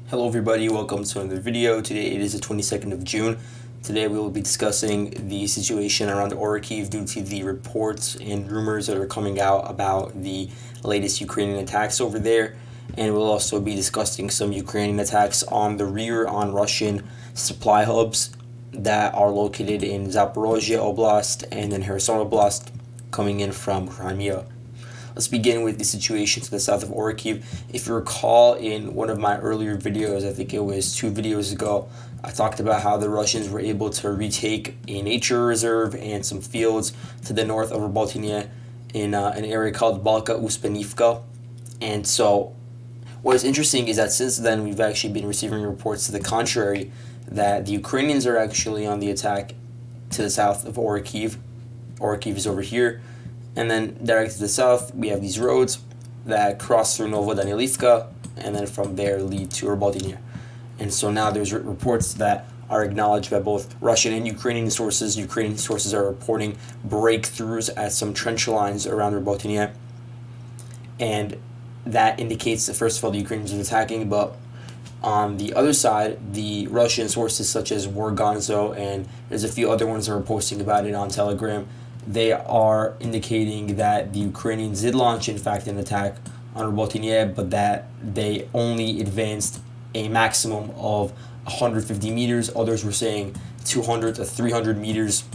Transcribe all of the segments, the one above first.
Hello everybody, welcome to another video. Today it is the 22nd of June. Today we will be discussing the situation around Orikhiv due to the reports and rumors that are coming out about the latest Ukrainian attacks over there. And we'll also be discussing some Ukrainian attacks on the rear on Russian supply hubs that are located in Zaporozhye Oblast and in Kherson Oblast coming in from Crimea. Let's begin with the situation to the south of Orikhiv. If you recall, in one of my earlier videos, I think it was 2 videos ago, I talked about how the Russians were able to retake a nature reserve and some fields to the north of Robotyne in an area called Balka Uspenivka. And so what is interesting is that since then we've actually been receiving reports to the contrary, that the Ukrainians are actually on the attack to the south of Orikhiv. Orikhiv is over here. And then directly to the south, we have these roads that cross through Novodanilivka, and then from there lead to Robotyne. And so now there's reports that are acknowledged by both Russian and Ukrainian sources. Ukrainian sources are reporting breakthroughs at some trench lines around Robotyne. And that indicates that, first of all, the Ukrainians are attacking, but on the other side, the Russian sources such as Wargonzo, and there's a few other ones that are posting about it on Telegram, they are indicating that the Ukrainians did launch, in fact, an attack on Robotyne, but that they only advanced a maximum of 150 meters. Others were saying 200 to 300 meters.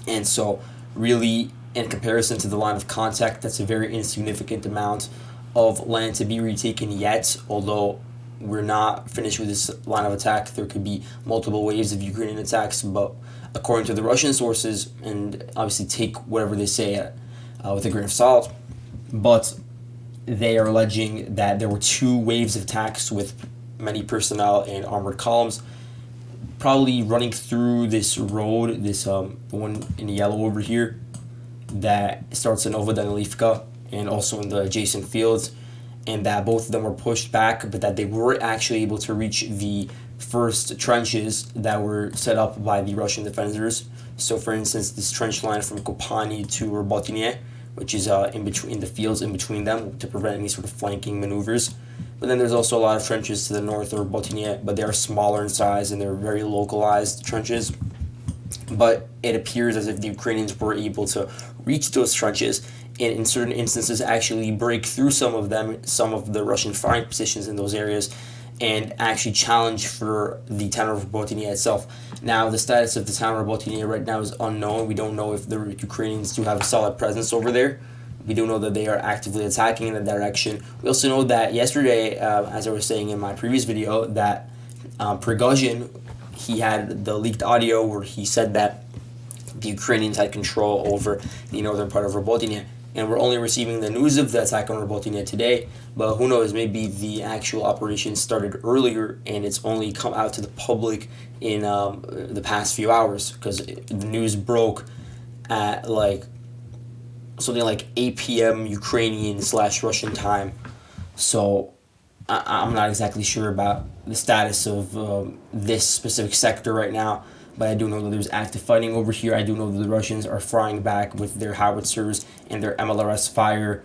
And so, really, in comparison to the line of contact, that's a very insignificant amount of land to be retaken yet, although we're not finished with this line of attack. There could be multiple waves of Ukrainian attacks, but according to the Russian sources, and obviously take whatever they say with a grain of salt, but they are alleging that there were 2 waves of attacks with many personnel and armored columns, probably running through this road, this one in yellow over here, that starts in Novodanilivka and also in the adjacent fields, and that both of them were pushed back, but that they were actually able to reach the first trenches that were set up by the Russian defenders. So, for instance, this trench line from Kopani to Robotyne, which is in between the fields in between them to prevent any sort of flanking maneuvers. But then there's also a lot of trenches to the north of Robotyne, but they are smaller in size and they're very localized trenches. But it appears as if the Ukrainians were able to reach those trenches and in certain instances actually break through some of the Russian firing positions in those areas, and actually challenge for the town of Robotyne itself. Now, the status of the town of Robotyne right now is unknown. We don't know if the Ukrainians do have a solid presence over there. We do know that they are actively attacking in that direction. We also know that yesterday, as I was saying in my previous video, that Prigozhin, he had the leaked audio where he said that the Ukrainians had control over the northern part of Robotyne. And we're only receiving the news of the attack on Robotyne today, but who knows, maybe the actual operation started earlier and it's only come out to the public in the past few hours, because the news broke at something like 8 p.m. Ukrainian / Russian time. So I'm not exactly sure about the status of this specific sector right now, but I do know that there's active fighting over here. I do know that the Russians are firing back with their howitzers and their MLRS fire,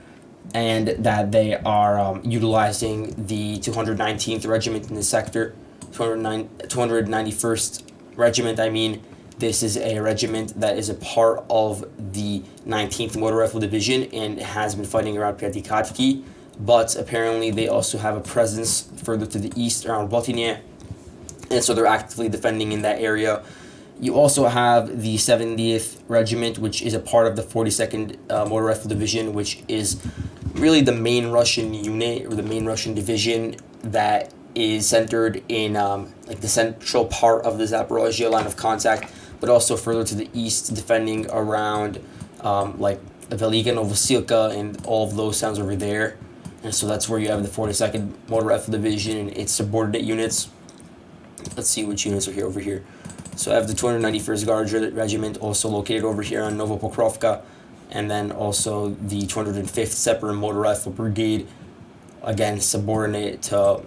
and that they are utilizing the 219th Regiment in the sector, 291st Regiment, I mean. This is a regiment that is a part of the 19th Motor Rifle Division and has been fighting around Pyatikhatki, but apparently they also have a presence further to the east around Robotyne, and so they're actively defending in that area. You also have the 70th Regiment, which is a part of the 42nd Motor Rifle Division, which is really the main Russian unit, or the main Russian division that is centered in the central part of the Zaporozhye line of contact, but also further to the east, defending around Velika Novosilka and all of those towns over there. And so that's where you have the 42nd Motor Rifle Division and its subordinate units. Let's see which units are here over here. So I have the 291st Guard Regiment, also located over here on Novopokrovka, and then also the 205th Separate Motor Rifle Brigade, again subordinate to,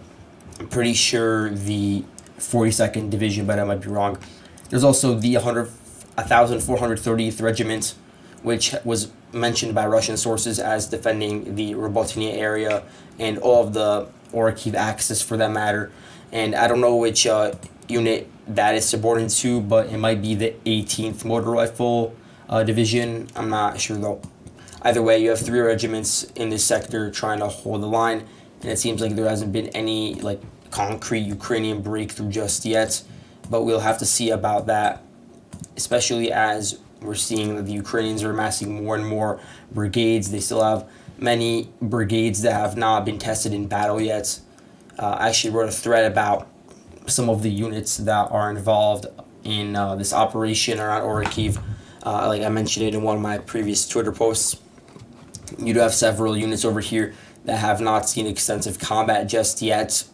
I'm pretty sure, the 42nd Division, but I might be wrong. There's also the 1430th Regiment, which was mentioned by Russian sources as defending the Robotyne area and all of the or Kiev Axis for that matter. And I don't know which unit that is subordinate to, but it might be the 18th Motor Rifle Division. I'm not sure though. Either way, you have 3 regiments in this sector trying to hold the line, and it seems like there hasn't been any like concrete Ukrainian breakthrough just yet. But we'll have to see about that, especially as we're seeing that the Ukrainians are amassing more and more brigades. They still have many brigades that have not been tested in battle yet. I actually wrote a thread about some of the units that are involved in this operation around Orikhiv. Like I mentioned it in one of my previous Twitter posts. You do have several units over here that have not seen extensive combat just yet,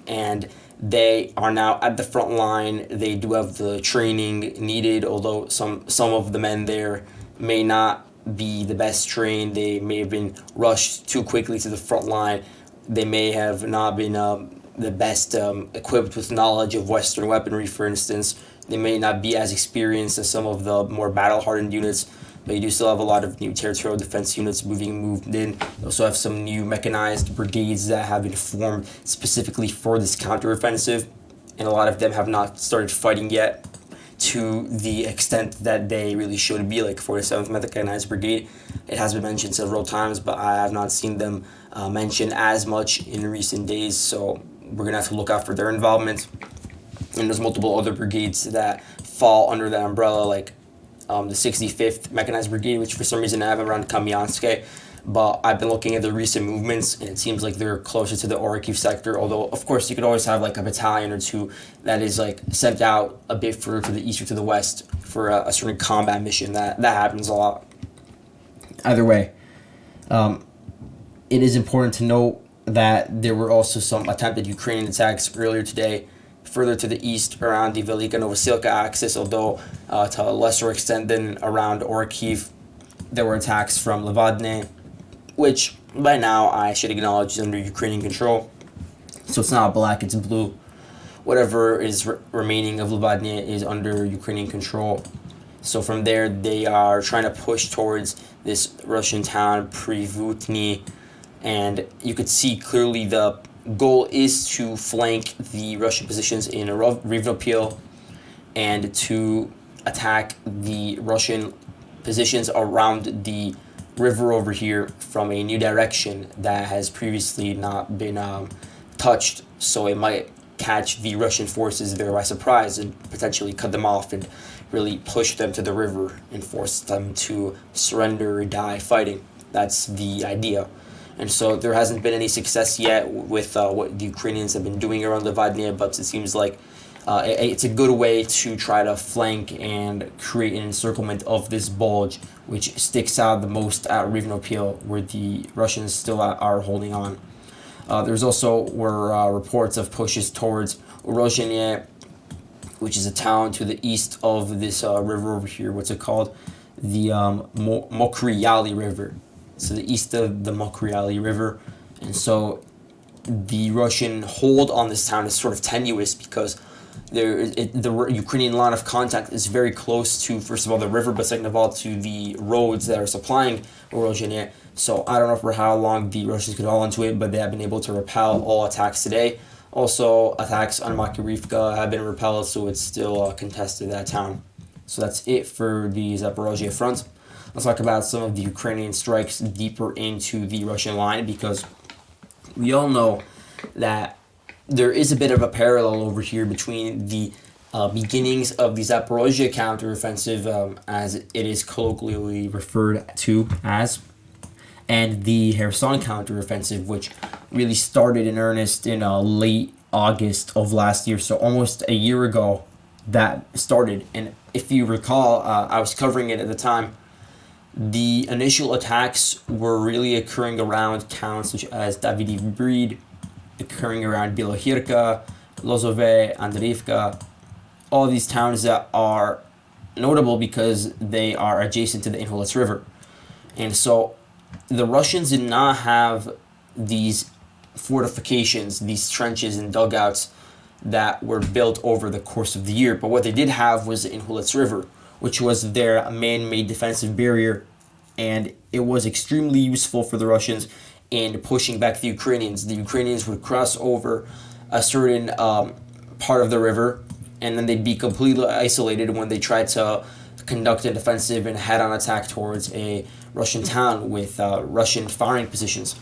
and they are now at the front line. They do have the training needed, although some of the men there may not be the best trained. They may have been rushed too quickly to the front line. They may have not been the best equipped with knowledge of Western weaponry, for instance. They may not be as experienced as some of the more battle-hardened units, but you do still have a lot of new territorial defense units moved in. You also have some new mechanized brigades that have been formed specifically for this counteroffensive, and a lot of them have not started fighting yet to the extent that they really should be, like 47th Mechanized Brigade. It has been mentioned several times, but I have not seen them mentioned as much in recent days, so we're going to have to look out for their involvement. And there's multiple other brigades that fall under that umbrella, like the 65th Mechanized Brigade, which for some reason I have around Kamyanske, but I've been looking at the recent movements, and it seems like they're closer to the Orikhiv sector, although, of course, you could always have like a battalion or two that is like sent out a bit further to the east or to the west for a certain combat mission. That happens a lot. Either way, it is important to note that there were also some attempted Ukrainian attacks earlier today further to the east around the Velika-Novosilka axis, although to a lesser extent than around Orikhiv. There were attacks from Levadne, which by now I should acknowledge is under Ukrainian control. So it's not black, it's blue. Whatever is remaining of Levadne is under Ukrainian control. So from there, they are trying to push towards this Russian town, Privutny, and you could see clearly the goal is to flank the Russian positions in Rivnopil and to attack the Russian positions around the river over here from a new direction that has previously not been touched. So it might catch the Russian forces there by surprise and potentially cut them off and really push them to the river and force them to surrender or die fighting. That's the idea. And so there hasn't been any success yet with what the Ukrainians have been doing around Levadne, but it seems like it's a good way to try to flank and create an encirclement of this bulge, which sticks out the most at Rivnopil, where the Russians still are holding on. There's also were reports of pushes towards Urozhenie, which is a town to the east of this river over here. What's it called? The Mokryali River. So the east of the Mokryali River. And so the Russian hold on this town is sort of tenuous because the Ukrainian line of contact is very close to, first of all, the river, but second of all, to the roads that are supplying Urozhenie. So I don't know for how long the Russians could hold onto it, but they have been able to repel all attacks today. Also, attacks on Makirivka have been repelled, so it's still contested, that town. So that's it for the Zaporozhye front. Let's talk about some of the Ukrainian strikes deeper into the Russian line, because we all know that there is a bit of a parallel over here between the beginnings of the Zaporozhye counteroffensive, as it is colloquially referred to as, and the Kherson counteroffensive, which really started in earnest in late August of last year, so almost a year ago that started. And if you recall, I was covering it at the time. The initial attacks were really occurring around towns such as Davydiv Brid, occurring around Bilohirka, Lozove, Andreevka, all these towns that are notable because they are adjacent to the Inhulets River. And so the Russians did not have these fortifications, these trenches and dugouts that were built over the course of the year. But what they did have was the Inhulets River, which was their man-made defensive barrier, and it was extremely useful for the Russians in pushing back the Ukrainians. The Ukrainians would cross over a certain part of the river, and then they'd be completely isolated when they tried to conduct a defensive and head-on attack towards a Russian town with Russian firing positions.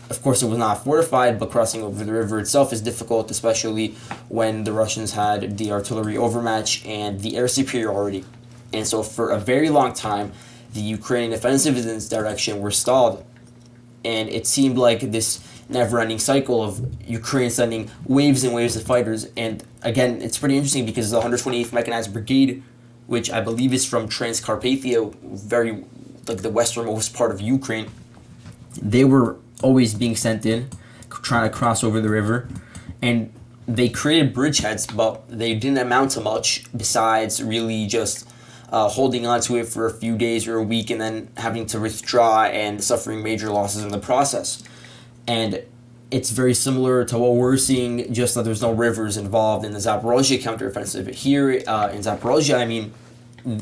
Of course, it was not fortified, but crossing over the river itself is difficult, especially when the Russians had the artillery overmatch and the air superiority. And so for a very long time, the Ukrainian offensives in this direction were stalled. And it seemed like this never-ending cycle of Ukraine sending waves and waves of fighters. And again, it's pretty interesting because the 128th Mechanized Brigade, which I believe is from Transcarpathia, very like the westernmost part of Ukraine, they were always being sent in, trying to cross over the river, and they created bridgeheads, but they didn't amount to much besides really just holding on to it for a few days or a week and then having to withdraw and suffering major losses in the process. And it's very similar to what we're seeing, just that there's no rivers involved in the Zaporozhye counteroffensive. Here in Zaporozhye, I mean,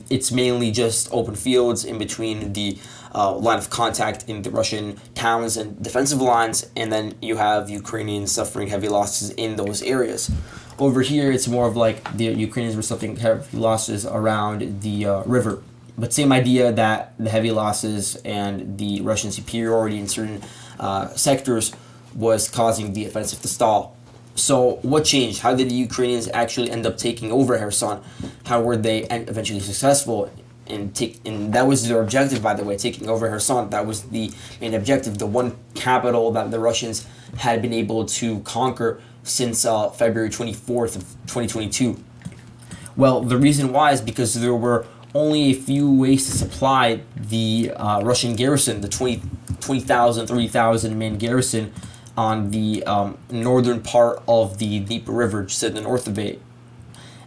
it's mainly just open fields in between the line of contact in the Russian towns and defensive lines, and then you have Ukrainians suffering heavy losses in those areas. Over here, it's more of like the Ukrainians were suffering heavy losses around the river. But same idea, that the heavy losses and the Russian superiority in certain sectors was causing the offensive to stall. So what changed? How did the Ukrainians actually end up taking over Kherson? How were they eventually successful? And that was their objective, by the way, taking over Kherson. That was the main objective, the one capital that the Russians had been able to conquer since February 24th of 2022. Well, the reason why is because there were only a few ways to supply the Russian garrison, the 20,000, 30,000 man garrison on the northern part of the Dnieper River, just to the north of it.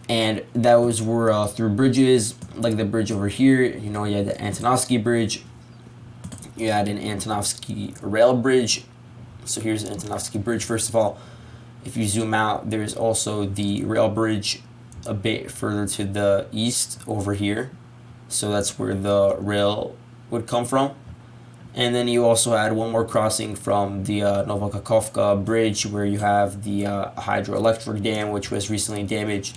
And those were through bridges, like the bridge over here. You know, you had the Antonovsky Bridge. You had an Antonovsky rail bridge. So here's the Antonovsky Bridge, first of all. If you zoom out, there's also the rail bridge a bit further to the east over here. So that's where the rail would come from. And then you also had one more crossing from the Novokakhovka Bridge, where you have the hydroelectric dam, which was recently damaged.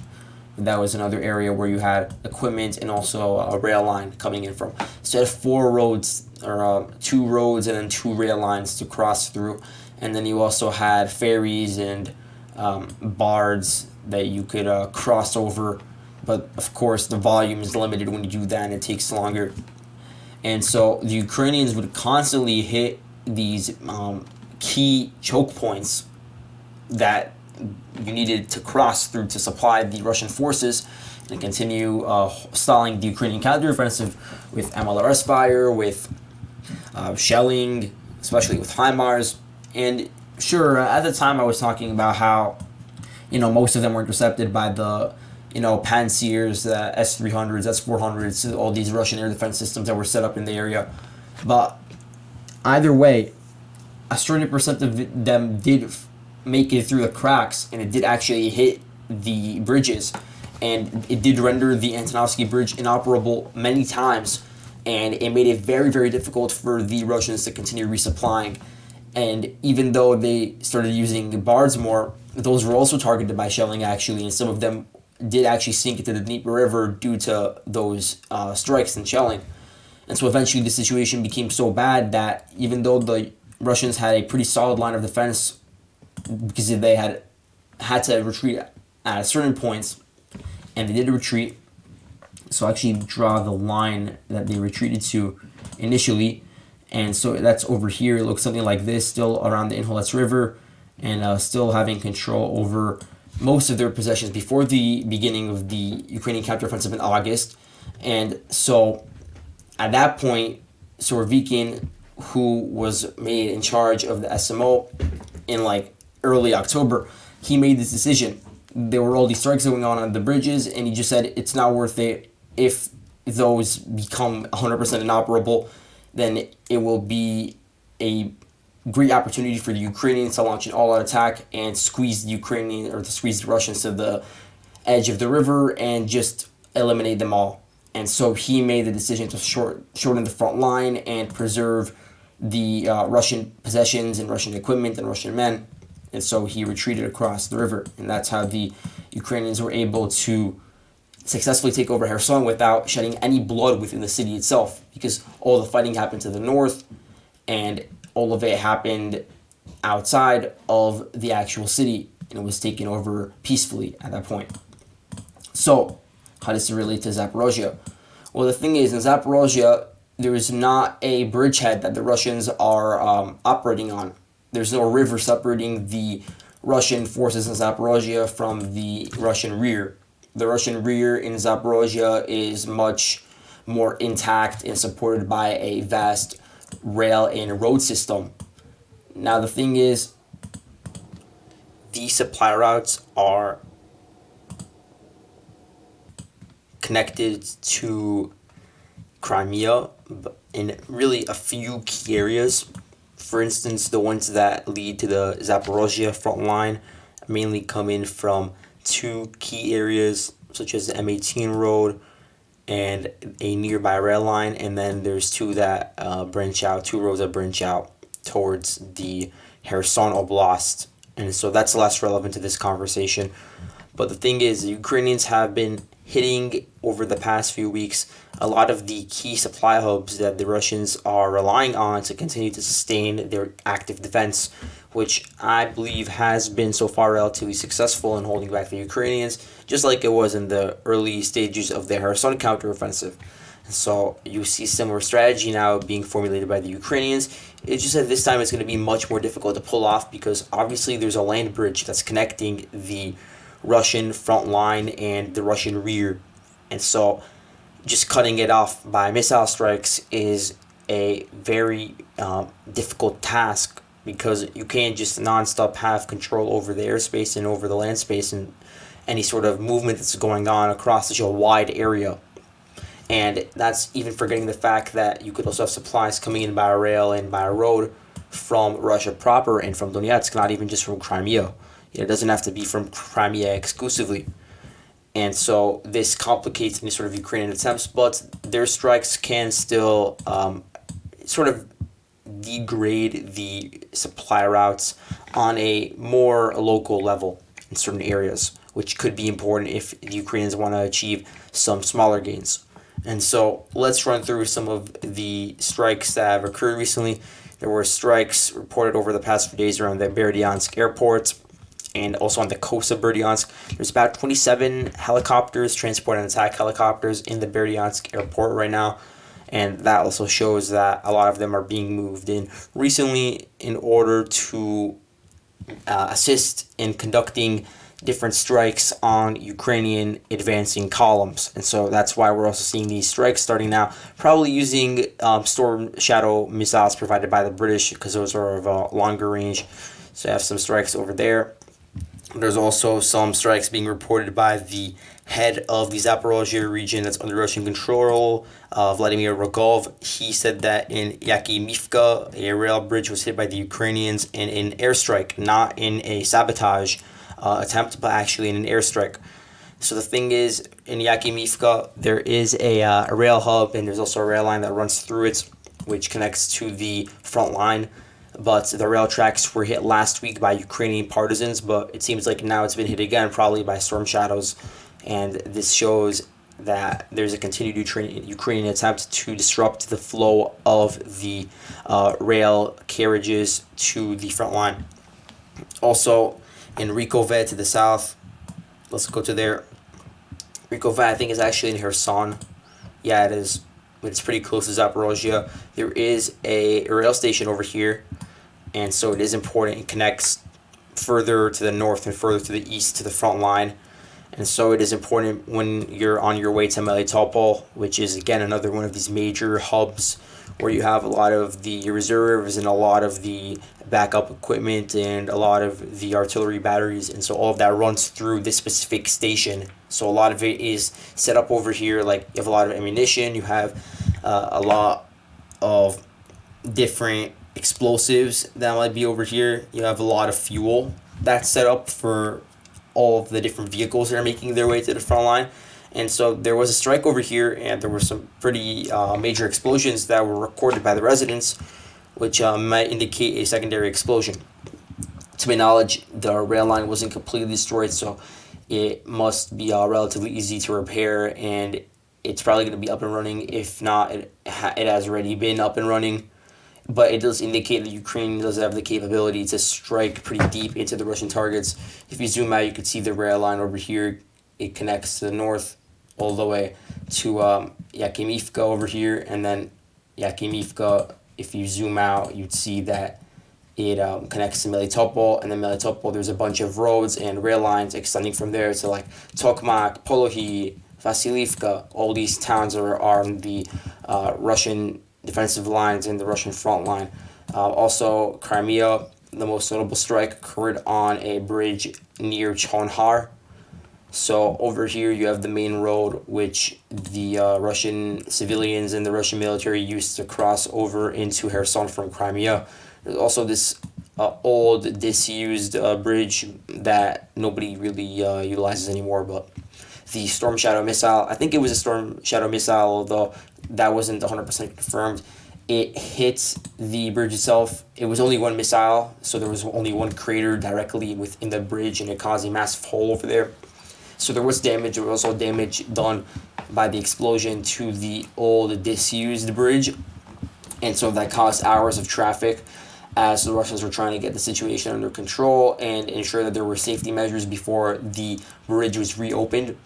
That was another area where you had equipment and also a rail line coming in from. So you had 4 roads, or 2 roads and then 2 rail lines to cross through. And then you also had ferries and bards that you could cross over. But of course, the volume is limited when you do that, and it takes longer. And so the Ukrainians would constantly hit these key choke points that you needed to cross through to supply the Russian forces and continue stalling the Ukrainian counteroffensive with MLRS fire, with shelling, especially with HIMARS. And sure, at the time I was talking about how, you know, most of them were intercepted by the, you know, Pantsers, the S-300s, S-400s, all these Russian air defense systems that were set up in the area. But either way, a certain percent of them did make it through the cracks, and it did actually hit the bridges, and it did render the Antonovsky Bridge inoperable many times, and it made it very, very difficult for the Russians to continue resupplying. And even though they started using bards more, those were also targeted by shelling, actually, and some of them did actually sink into the Dnieper River due to those strikes and shelling. And so eventually the situation became so bad that even though the Russians had a pretty solid line of defense, because they had to retreat at certain points, and they did retreat. So actually draw the line that they retreated to initially, and so that's over here. It looks something like this, still around the Inholets River, and still having control over most of their possessions before the beginning of the Ukrainian counteroffensive in August. And so at that point, Surovikin, who was made in charge of the SMO in like early October, he made this decision. There were all these strikes going on the bridges, and he just said it's not worth it. If those become 100% inoperable, then it will be a great opportunity for the Ukrainians to launch an all-out attack and squeeze the Russians to the edge of the river and just eliminate them all. And so he made the decision to shorten the front line and preserve the Russian possessions and Russian equipment and Russian men. And so he retreated across the river. And that's how the Ukrainians were able to successfully take over Kherson without shedding any blood within the city itself, because all the fighting happened to the north and all of it happened outside of the actual city, and it was taken over peacefully at that point. So, how does it relate to Zaporozhye? Well, the thing is, in Zaporozhye, there is not a bridgehead that the Russians are operating on. There's no river separating the Russian forces in Zaporozhye from the Russian rear. The Russian rear in Zaporozhye is much more intact and supported by a vast rail and road system. Now, the thing is, these supply routes are connected to Crimea in really a few key areas. For instance, the ones that lead to the Zaporozhye front line mainly come in from two key areas, such as the M18 road and a nearby rail line, and then there's two that branch out, two roads that branch out towards the Kherson Oblast. And so that's less relevant to this conversation. But the thing is, the Ukrainians have been hitting over the past few weeks a lot of the key supply hubs that the Russians are relying on to continue to sustain their active defense, which I believe has been so far relatively successful in holding back the Ukrainians, just like it was in the early stages of the Kherson counteroffensive. So you see similar strategy now being formulated by the Ukrainians. It's just that this time it's going to be much more difficult to pull off, because obviously there's a land bridge that's connecting the Russian front line and the Russian rear. And so just cutting it off by missile strikes is a very difficult task, because you can't just nonstop have control over the airspace and over the land space and any sort of movement that's going on across such a wide area. And that's even forgetting the fact that you could also have supplies coming in by rail and by road from Russia proper and from Donetsk, not even just from Crimea. It doesn't have to be from Crimea exclusively. And so this complicates any sort of Ukrainian attempts, but their strikes can still sort of degrade the supply routes on a more local level in certain areas, which could be important if the Ukrainians want to achieve some smaller gains. And so let's run through some of the strikes that have occurred recently. There were strikes reported over the past few days around the Berdyansk airport and also on the coast of Berdyansk. There's about 27 helicopters, transport and attack helicopters, in the Berdyansk airport right now. And that also shows that a lot of them are being moved in recently in order to assist in conducting different strikes on Ukrainian advancing columns. And so that's why we're also seeing these strikes starting now, probably using Storm Shadow missiles provided by the British, because those are of a longer range. So you have some strikes over there. There's also some strikes being reported by the head of the Zaporozhye region that's under Russian control, Vladimir Rogov. He said that in Yakimivka, a rail bridge was hit by the Ukrainians in an airstrike, not in a sabotage attempt, but actually in an airstrike. So the thing is, in Yakimivka, there is a rail hub, and there's also a rail line that runs through it, which connects to the front line. But the rail tracks were hit last week by Ukrainian partisans, but it seems like now it's been hit again, probably by storm shadows. And this shows that there's a continued Ukrainian attempt to disrupt the flow of the rail carriages to the front line. Also, in Rykove to the south, let's go to there. Rykove, I think, is actually in Kherson. Yeah, it is. It's pretty close to Zaporozhye. There is a rail station over here, and so it is important. It connects further to the north and further to the east to the front line. And so it is important when you're on your way to Melitopol, which is, again, another one of these major hubs where you have a lot of the reserves and a lot of the backup equipment and a lot of the artillery batteries. And so all of that runs through this specific station. So a lot of it is set up over here. Like, you have a lot of ammunition, you have a lot of different explosives that might be over here. You have a lot of fuel that's set up for all of the different vehicles that are making their way to the front line. And so there was a strike over here, and there were some pretty major explosions that were recorded by the residents, which might indicate a secondary explosion. To my knowledge, the rail line wasn't completely destroyed, so it must be relatively easy to repair, and it's probably going to be up and running. If not, it has already been up and running. But it does indicate that Ukraine does have the capability to strike pretty deep into the Russian targets. If you zoom out, you can see the rail line over here. It connects to the north all the way to Yakimivka over here, and then Yakimivka, if you zoom out, you'd see that it connects to Melitopol, and then Melitopol, there's a bunch of roads and rail lines extending from there to like Tokmak, Polohi, Vasilivka. All these towns are on the Russian defensive lines and the Russian front line. Also, Crimea, the most notable strike occurred on a bridge near Chonhar. So over here you have the main road, which the Russian civilians and the Russian military used to cross over into Kherson from Crimea. There's also this old, disused bridge that nobody really utilizes anymore, but the Storm Shadow missile, I think it was a Storm Shadow missile, although that wasn't 100% confirmed. It hit the bridge itself. It was only one missile, so there was only one crater directly within the bridge, and it caused a massive hole over there. So there was damage. There was also damage done by the explosion to the old, disused bridge, and so that caused hours of traffic as the Russians were trying to get the situation under control and ensure that there were safety measures before the bridge was reopened,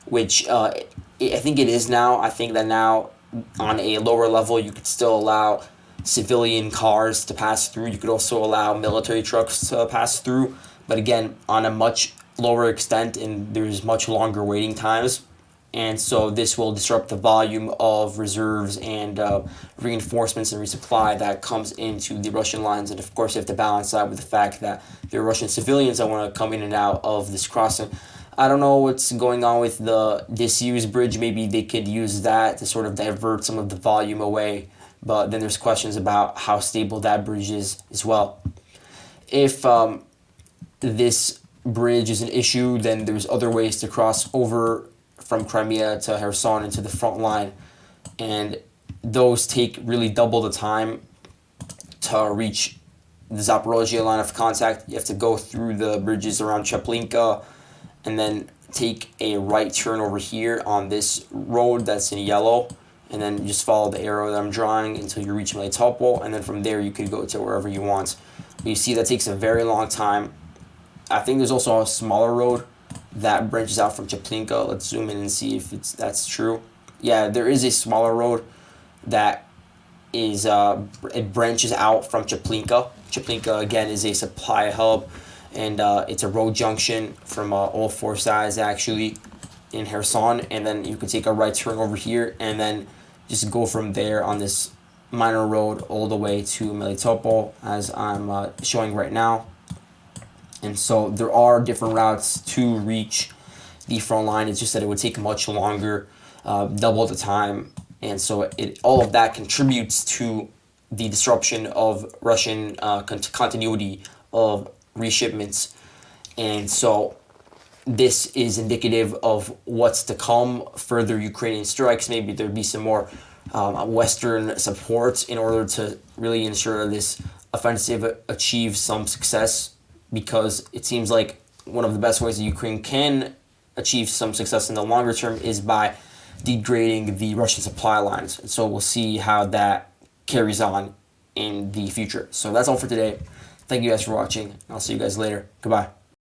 which I think it is now. I think that now on a lower level you could still allow civilian cars to pass through. You could also allow military trucks to pass through, but again, on a much lower extent, and there's much longer waiting times. And so this will disrupt the volume of reserves and reinforcements and resupply that comes into the Russian lines. And of course, you have to balance that with the fact that there are Russian civilians that want to come in and out of this crossing. I don't know what's going on with the disused bridge. Maybe they could use that to sort of divert some of the volume away. But then there's questions about how stable that bridge is as well. If this bridge is an issue, then there's other ways to cross over from Crimea to Kherson into the front line, and those take really double the time to reach the Zaporozhye line of contact. You have to go through the bridges around Chaplinka and then take a right turn over here on this road that's in yellow, and then just follow the arrow that I'm drawing until you reach Melitopol, and then from there you could go to wherever you want. But you see that takes a very long time. I think there's also a smaller road that branches out from Chaplinka. Let's zoom in and see if that's true. Yeah, there is a smaller road that is it branches out from Chaplinka. Chaplinka again is a supply hub, and it's a road junction from all four sides actually in Kherson. And then you can take a right turn over here and then just go from there on this minor road all the way to Melitopol, as I'm showing right now. And so there are different routes to reach the front line. It's just that it would take much longer, double the time. And so all of that contributes to the disruption of Russian continuity of reshipments. And so this is indicative of what's to come, further Ukrainian strikes. Maybe there'd be some more Western support in order to really ensure this offensive achieves some success, because it seems like one of the best ways that Ukraine can achieve some success in the longer term is by degrading the Russian supply lines. And so we'll see how that carries on in the future. So that's all for today. Thank you guys for watching. I'll see you guys later. Goodbye.